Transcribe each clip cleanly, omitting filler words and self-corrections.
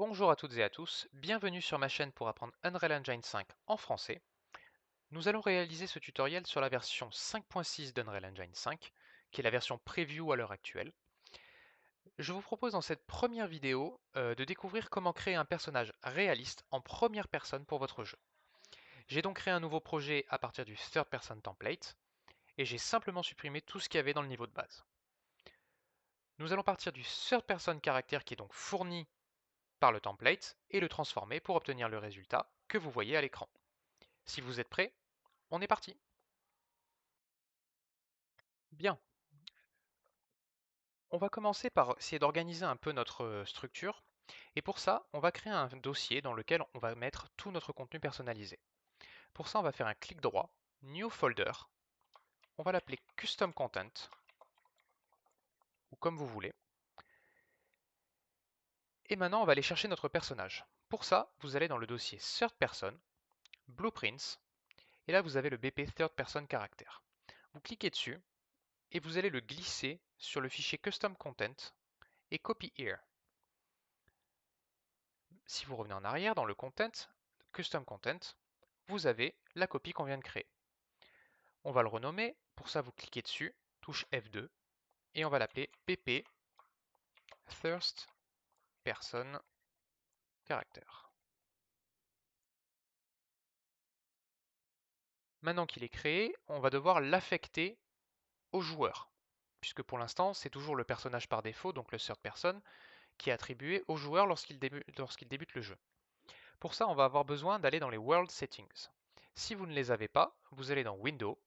Bonjour à toutes et à tous, bienvenue sur ma chaîne pour apprendre Unreal Engine 5 en français. Nous allons réaliser ce tutoriel sur la version 5.6 d'Unreal Engine 5, qui est la version preview à l'heure actuelle. Je vous propose dans cette première vidéo de découvrir comment créer un personnage réaliste en première personne pour votre jeu. J'ai donc créé un nouveau projet à partir du Third Person Template, et j'ai simplement supprimé tout ce qu'il y avait dans le niveau de base. Nous allons partir du Third Person Character qui est donc fourni par le template et le transformer pour obtenir le résultat que vous voyez à l'écran. Si vous êtes prêts, on est parti. Bien, on va commencer par essayer d'organiser un peu notre structure. Et pour ça, on va créer un dossier dans lequel on va mettre tout notre contenu personnalisé. Pour ça, on va faire un clic droit, New Folder. On va l'appeler Custom Content, ou comme vous voulez. Et maintenant, on va aller chercher notre personnage. Pour ça, vous allez dans le dossier Third Person, Blueprints, et là, vous avez le BP Third Person Character. Vous cliquez dessus, et vous allez le glisser sur le fichier Custom Content et Copy Here. Si vous revenez en arrière dans le Content, Custom Content, vous avez la copie qu'on vient de créer. On va le renommer, pour ça vous cliquez dessus, touche F2, et on va l'appeler PP First Person Character. Maintenant qu'il est créé, on va devoir l'affecter au joueur, puisque pour l'instant c'est toujours le personnage par défaut, donc le third person, qui est attribué au joueur lorsqu'il débute le jeu. Pour ça, on va avoir besoin d'aller dans les World Settings. Si vous ne les avez pas, vous allez dans Window,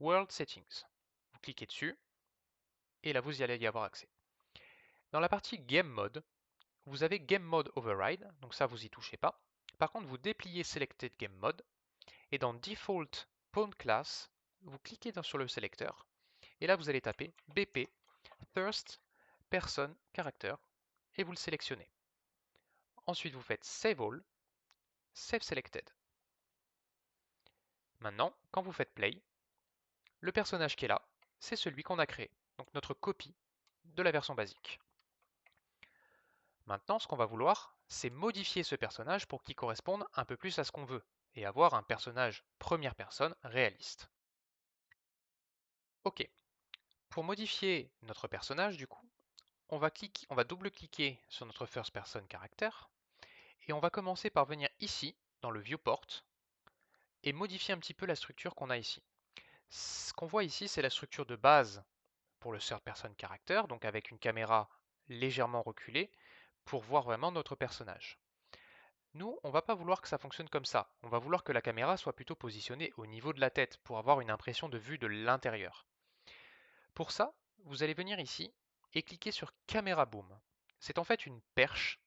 World Settings. Vous cliquez dessus, et là vous y allez y avoir accès. Dans la partie Game Mode, vous avez Game Mode Override, donc ça vous y touchez pas. Par contre, vous dépliez Selected Game Mode, et dans Default Pawn Class, vous cliquez sur le sélecteur, et là vous allez taper BP First Person Character, et vous le sélectionnez. Ensuite, vous faites Save All, Save Selected. Maintenant, quand vous faites Play, le personnage qui est là, c'est celui qu'on a créé, donc notre copie de la version basique. Maintenant, ce qu'on va vouloir, c'est modifier ce personnage pour qu'il corresponde un peu plus à ce qu'on veut, et avoir un personnage première personne réaliste. Ok, pour modifier notre personnage, du coup, on va double-cliquer sur notre first person character, et on va commencer par venir ici, dans le viewport, et modifier un petit peu la structure qu'on a ici. Ce qu'on voit ici, c'est la structure de base pour le third person character, donc avec une caméra légèrement reculée, pour voir vraiment notre personnage. Nous, on ne va pas vouloir que ça fonctionne comme ça. On va vouloir que la caméra soit plutôt positionnée au niveau de la tête pour avoir une impression de vue de l'intérieur. Pour ça, vous allez venir ici et cliquer sur Camera Boom. C'est en fait une perche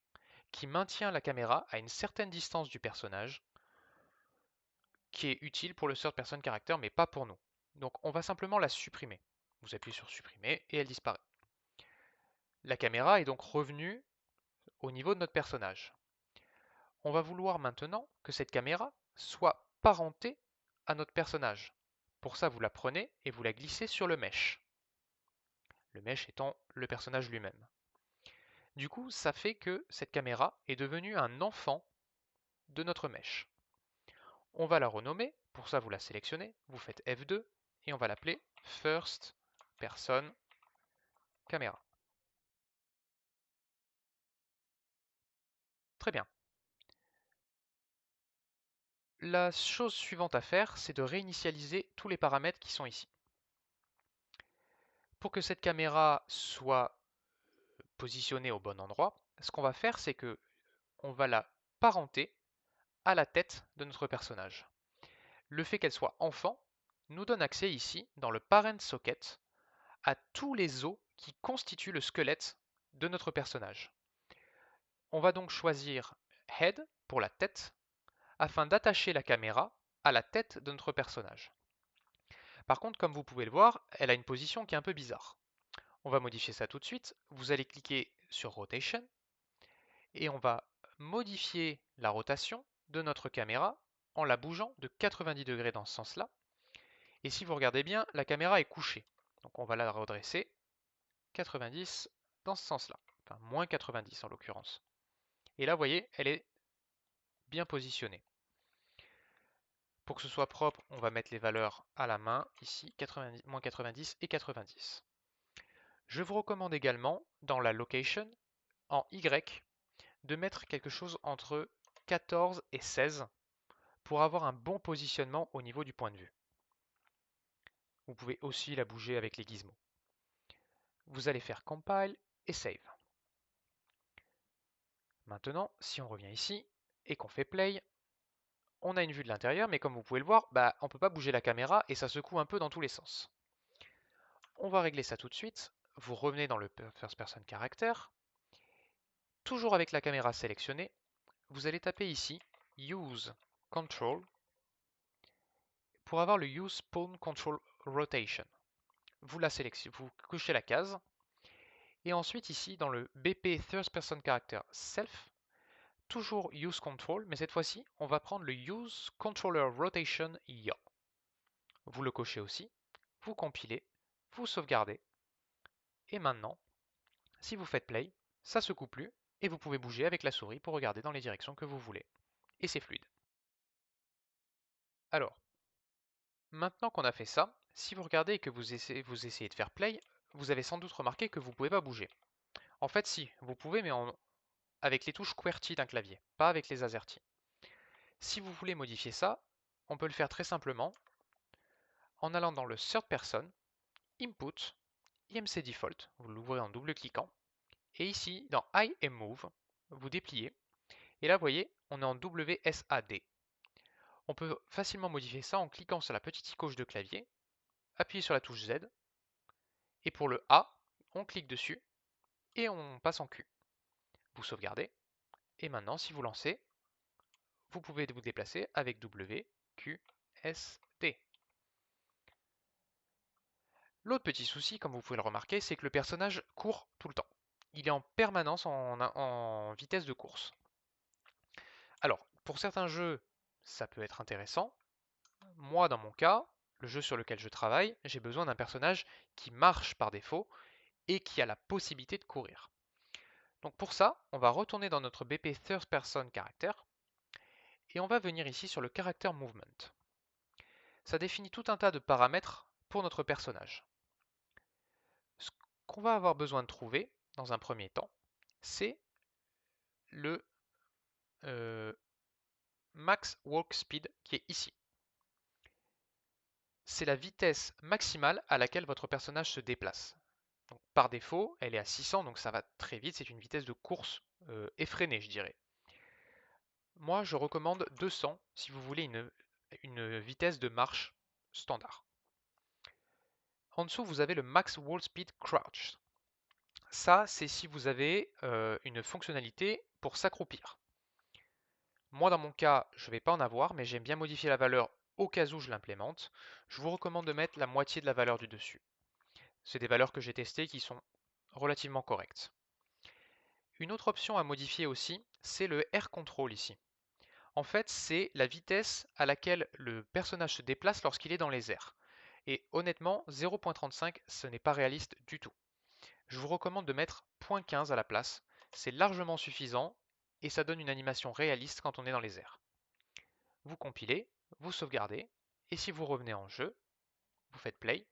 qui maintient la caméra à une certaine distance du personnage, qui est utile pour le third person character mais pas pour nous. Donc on va simplement la supprimer. Vous appuyez sur supprimer et elle disparaît. La caméra est donc revenue au niveau de notre personnage. On va vouloir maintenant que cette caméra soit parentée à notre personnage. Pour ça, vous la prenez et vous la glissez sur le mesh. Le mesh étant le personnage lui-même. Du coup, ça fait que cette caméra est devenue un enfant de notre mesh. On va la renommer, pour ça vous la sélectionnez, vous faites F2 et on va l'appeler First Person Camera. Très bien. La chose suivante à faire, c'est de réinitialiser tous les paramètres qui sont ici. Pour que cette caméra soit positionnée au bon endroit, ce qu'on va faire, c'est que on va la parenter à la tête de notre personnage. Le fait qu'elle soit enfant nous donne accès ici, dans le Parent Socket, à tous les os qui constituent le squelette de notre personnage. On va donc choisir Head pour la tête, afin d'attacher la caméra à la tête de notre personnage. Par contre, comme vous pouvez le voir, elle a une position qui est un peu bizarre. On va modifier ça tout de suite. Vous allez cliquer sur Rotation et on va modifier la rotation de notre caméra en la bougeant de 90 degrés dans ce sens-là. Et si vous regardez bien, la caméra est couchée. Donc on va la redresser 90 dans ce sens-là, enfin moins 90 en l'occurrence. Et là, vous voyez, elle est bien positionnée. Pour que ce soit propre, on va mettre les valeurs à la main, ici, 90, moins 90 et 90. Je vous recommande également, dans la location, en Y, de mettre quelque chose entre 14 et 16 pour avoir un bon positionnement au niveau du point de vue. Vous pouvez aussi la bouger avec les gizmos. Vous allez faire Compile et Save. Maintenant, si on revient ici et qu'on fait Play, on a une vue de l'intérieur, mais comme vous pouvez le voir, on ne peut pas bouger la caméra et ça secoue un peu dans tous les sens. On va régler ça tout de suite. Vous revenez dans le First Person Character. Toujours avec la caméra sélectionnée, vous allez taper ici Use Control pour avoir le Use Spawn Control Rotation. Vous la sélectionnez, vous cochez la case. Et ensuite ici dans le BP First Person Character Self, toujours Use Control, mais cette fois-ci on va prendre le Use Controller Rotation Yaw. Vous le cochez aussi, vous compilez, vous sauvegardez, et maintenant, si vous faites Play, ça secoue plus, et vous pouvez bouger avec la souris pour regarder dans les directions que vous voulez. Et c'est fluide. Alors, maintenant qu'on a fait ça, si vous regardez et que vous essayez de faire Play, vous avez sans doute remarqué que vous ne pouvez pas bouger. En fait si, vous pouvez, mais avec les touches QWERTY d'un clavier, pas avec les AZERTY. Si vous voulez modifier ça, on peut le faire très simplement en allant dans le Third Person, Input, IMC Default, vous l'ouvrez en double-cliquant, et ici, dans Eye et Move, vous dépliez, et là, vous voyez, on est en WSAD. On peut facilement modifier ça en cliquant sur la petite icône de clavier, appuyez sur la touche Z, et pour le A, on clique dessus, et on passe en Q. Vous sauvegardez, et maintenant, si vous lancez, vous pouvez vous déplacer avec W, Q, S, D. L'autre petit souci, comme vous pouvez le remarquer, c'est que le personnage court tout le temps. Il est en permanence en vitesse de course. Alors, pour certains jeux, ça peut être intéressant. Moi, dans mon cas, le jeu sur lequel je travaille, j'ai besoin d'un personnage qui marche par défaut et qui a la possibilité de courir. Donc pour ça, on va retourner dans notre BP Third Person Character et on va venir ici sur le Character Movement. Ça définit tout un tas de paramètres pour notre personnage. Ce qu'on va avoir besoin de trouver, dans un premier temps, c'est le Max Walk Speed qui est ici. C'est la vitesse maximale à laquelle votre personnage se déplace. Donc, par défaut, elle est à 600, donc ça va très vite, c'est une vitesse de course effrénée, je dirais. Moi, je recommande 200 si vous voulez une vitesse de marche standard. En dessous, vous avez le Max Wall Speed Crouch. Ça, c'est si vous avez une fonctionnalité pour s'accroupir. Moi, dans mon cas, je ne vais pas en avoir, mais j'aime bien modifier la valeur au cas où je l'implémente. Je vous recommande de mettre la moitié de la valeur du dessus. C'est des valeurs que j'ai testées qui sont relativement correctes. Une autre option à modifier aussi, c'est le Air Control ici. En fait, c'est la vitesse à laquelle le personnage se déplace lorsqu'il est dans les airs. Et honnêtement, 0.35, ce n'est pas réaliste du tout. Je vous recommande de mettre 0.15 à la place. C'est largement suffisant et ça donne une animation réaliste quand on est dans les airs. Vous compilez, vous sauvegardez, et si vous revenez en jeu, vous faites play.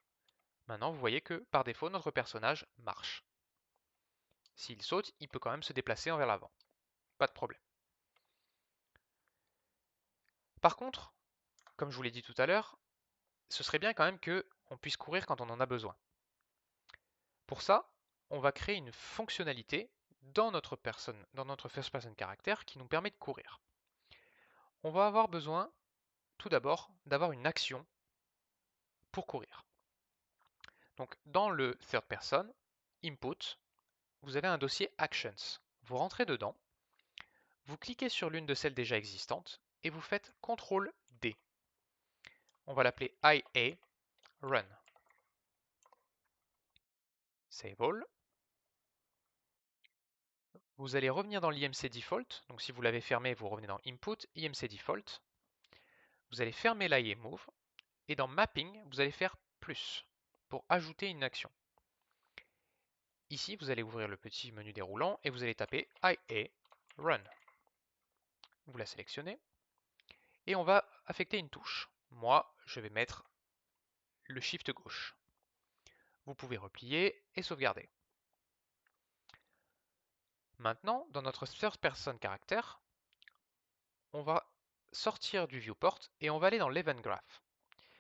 Maintenant, vous voyez que par défaut, notre personnage marche. S'il saute, il peut quand même se déplacer vers l'avant. Pas de problème. Par contre, comme je vous l'ai dit tout à l'heure, ce serait bien quand même qu'on puisse courir quand on en a besoin. Pour ça, on va créer une fonctionnalité dans notre first person character qui nous permet de courir. On va avoir besoin tout d'abord d'avoir une action pour courir. Donc dans le third person, input, vous avez un dossier actions. Vous rentrez dedans, vous cliquez sur l'une de celles déjà existantes et vous faites CTRL D. On va l'appeler IA Run. Save all. Vous allez revenir dans l'IMC Default. Donc si vous l'avez fermé, vous revenez dans Input, IMC Default. Vous allez fermer l'IA Move. Et dans Mapping, vous allez faire plus pour ajouter une action. Ici, vous allez ouvrir le petit menu déroulant et vous allez taper IA Run. vous la sélectionnez, et on va affecter une touche. Moi, je vais mettre le Shift gauche. Vous pouvez replier et sauvegarder. Maintenant, dans notre first person character, on va sortir du viewport et on va aller dans l'event graph.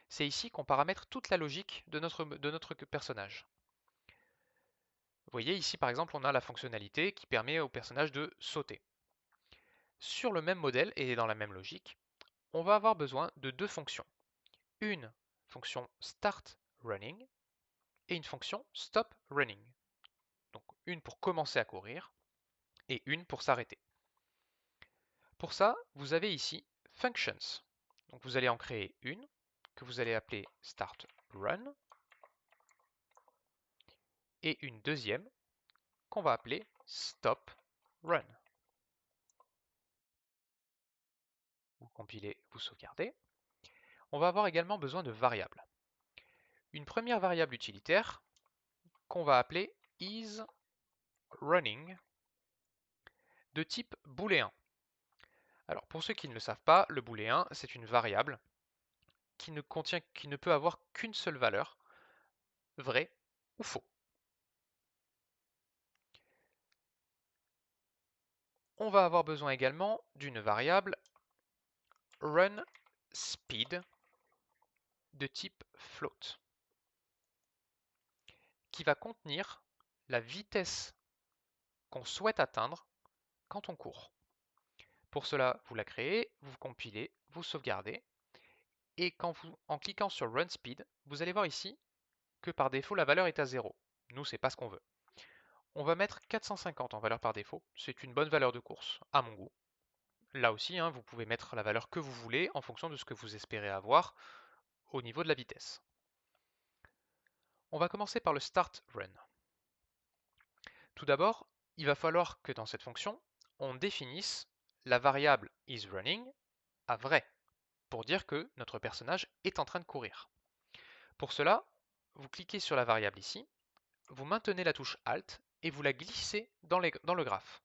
C'est ici qu'on paramètre toute la logique de notre personnage. Vous voyez ici par exemple on a la fonctionnalité qui permet au personnage de sauter. Sur le même modèle et dans la même logique, on va avoir besoin de deux fonctions. Une fonction start running et une fonction stop running. Donc une pour commencer à courir et une pour s'arrêter. Pour ça, vous avez ici functions. Donc vous allez en créer une que vous allez appeler start run et une deuxième qu'on va appeler stop run. Vous compilez, vous sauvegardez. On va avoir également besoin de variables. Une première variable utilitaire qu'on va appeler isRunning de type booléen. Alors pour ceux qui ne le savent pas, le booléen c'est une variable qui ne peut avoir qu'une seule valeur, vrai ou faux. On va avoir besoin également d'une variable runSpeed de type float qui va contenir la vitesse qu'on souhaite atteindre quand on court. Pour cela, vous la créez, vous compilez, vous sauvegardez, et en cliquant sur Run Speed, vous allez voir ici que par défaut la valeur est à 0. Nous, c'est pas ce qu'on veut. On va mettre 450 en valeur par défaut, c'est une bonne valeur de course, à mon goût. Là aussi, vous pouvez mettre la valeur que vous voulez en fonction de ce que vous espérez avoir au niveau de la vitesse. On va commencer par le Start Run. Tout d'abord, il va falloir que dans cette fonction, on définisse la variable isRunning à vrai, pour dire que notre personnage est en train de courir. Pour cela, vous cliquez sur la variable ici, vous maintenez la touche Alt et vous la glissez dans le graphe.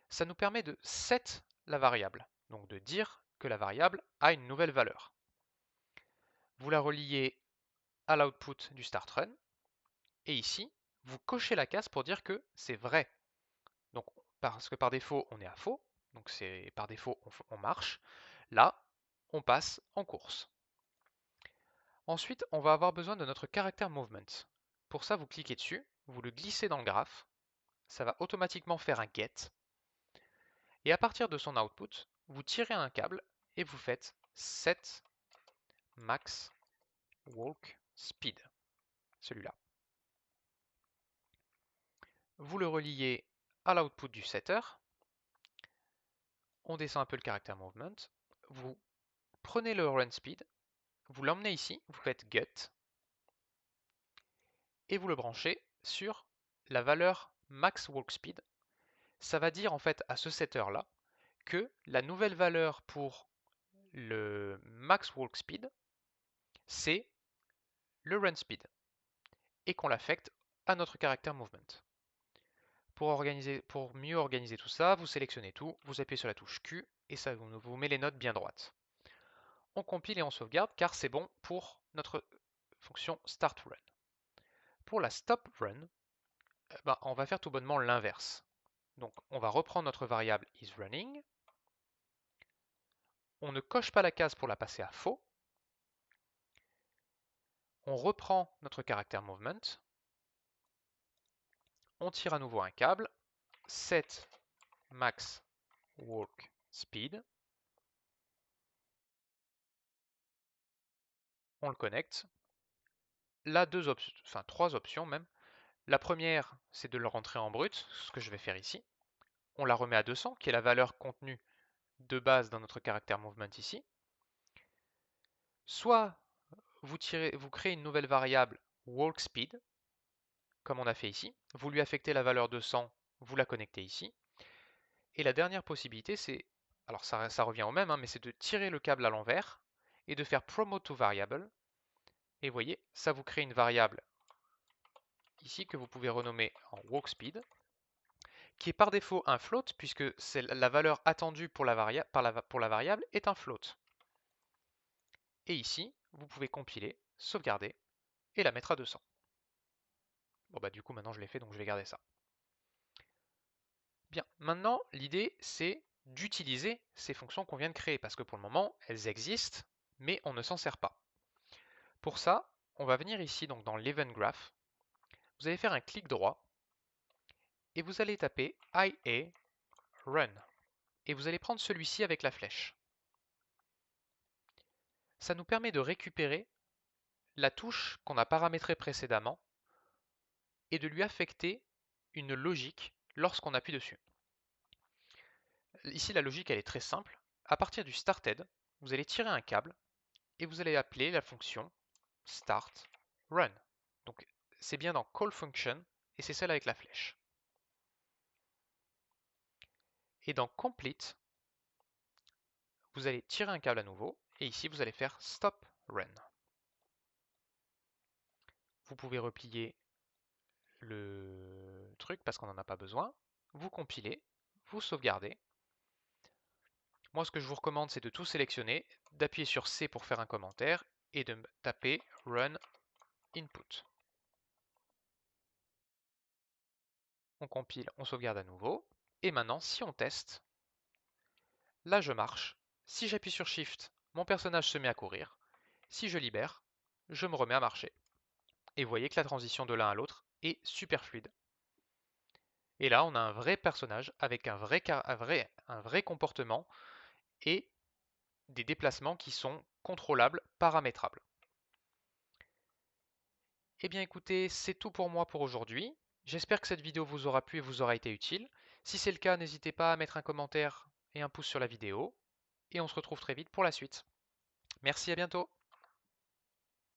Ça nous permet de set la variable, donc de dire que la variable a une nouvelle valeur. Vous la reliez à l'output du start run, et ici, vous cochez la case pour dire que c'est vrai. Donc, parce que par défaut, on est à faux, donc c'est par défaut, on marche. Là, on passe en course. Ensuite, on va avoir besoin de notre character movement. Pour ça, vous cliquez dessus, vous le glissez dans le graphe, ça va automatiquement faire un get, et à partir de son output, vous tirez un câble et vous faites set max walk speed, celui-là. Vous le reliez à l'output du setter, on descend un peu le character movement, vous prenez le run speed, vous l'emmenez ici, vous faites get, et vous le branchez sur la valeur max walk speed. Ça va dire en fait à ce setter là que la nouvelle valeur pour le max walk speed, c'est le run speed, et qu'on l'affecte à notre character movement. Pour mieux organiser tout ça, vous sélectionnez tout, vous appuyez sur la touche Q, et ça vous met les notes bien droites. On compile et on sauvegarde, car c'est bon pour notre fonction start run. Pour la stop run, on va faire tout bonnement l'inverse. Donc on va reprendre notre variable isRunning, on ne coche pas la case pour la passer à faux, on reprend notre character movement, on tire à nouveau un câble, set max walk speed, on le connecte. Là, trois options même. La première, c'est de le rentrer en brut, ce que je vais faire ici. On la remet à 200, qui est la valeur contenue de base dans notre character movement ici. Soit vous créez une nouvelle variable walk speed, comme on a fait ici. Vous lui affectez la valeur de 100, vous la connectez ici. Et la dernière possibilité, c'est, alors ça revient au même, mais c'est de tirer le câble à l'envers et de faire promote to variable. Et vous voyez, ça vous crée une variable ici que vous pouvez renommer en walk speed, qui est par défaut un float, puisque c'est la valeur attendue pour la, variable est un float. Et ici, vous pouvez compiler, sauvegarder, et la mettre à 200. Bon bah du coup maintenant je l'ai fait, donc je vais garder ça. Bien, maintenant l'idée c'est d'utiliser ces fonctions qu'on vient de créer, parce que pour le moment elles existent, mais on ne s'en sert pas. Pour ça, on va venir ici donc dans l'Event Graph, vous allez faire un clic droit, et vous allez taper IA Run, et vous allez prendre celui-ci avec la flèche. Ça nous permet de récupérer la touche qu'on a paramétrée précédemment et de lui affecter une logique lorsqu'on appuie dessus. Ici, la logique elle est très simple. À partir du started, vous allez tirer un câble et vous allez appeler la fonction start run. Donc c'est bien dans call function et c'est celle avec la flèche. Et dans complete, vous allez tirer un câble à nouveau et ici vous allez faire stop run. Vous pouvez replier le truc parce qu'on n'en a pas besoin. Vous compilez, vous sauvegardez. Moi, ce que je vous recommande, c'est de tout sélectionner, d'appuyer sur C pour faire un commentaire et de taper Run Input. On compile, on sauvegarde à nouveau. Et maintenant, si on teste, là je marche. Si j'appuie sur Shift, mon personnage se met à courir. Si je libère, je me remets à marcher. Et vous voyez que la transition de l'un à l'autre est super fluide. Et là, on a un vrai personnage avec un vrai comportement et des déplacements qui sont contrôlables, paramétrables. Eh bien écoutez, c'est tout pour moi pour aujourd'hui. J'espère que cette vidéo vous aura plu et vous aura été utile. Si c'est le cas, n'hésitez pas à mettre un commentaire et un pouce sur la vidéo. Et on se retrouve très vite pour la suite. Merci, à bientôt.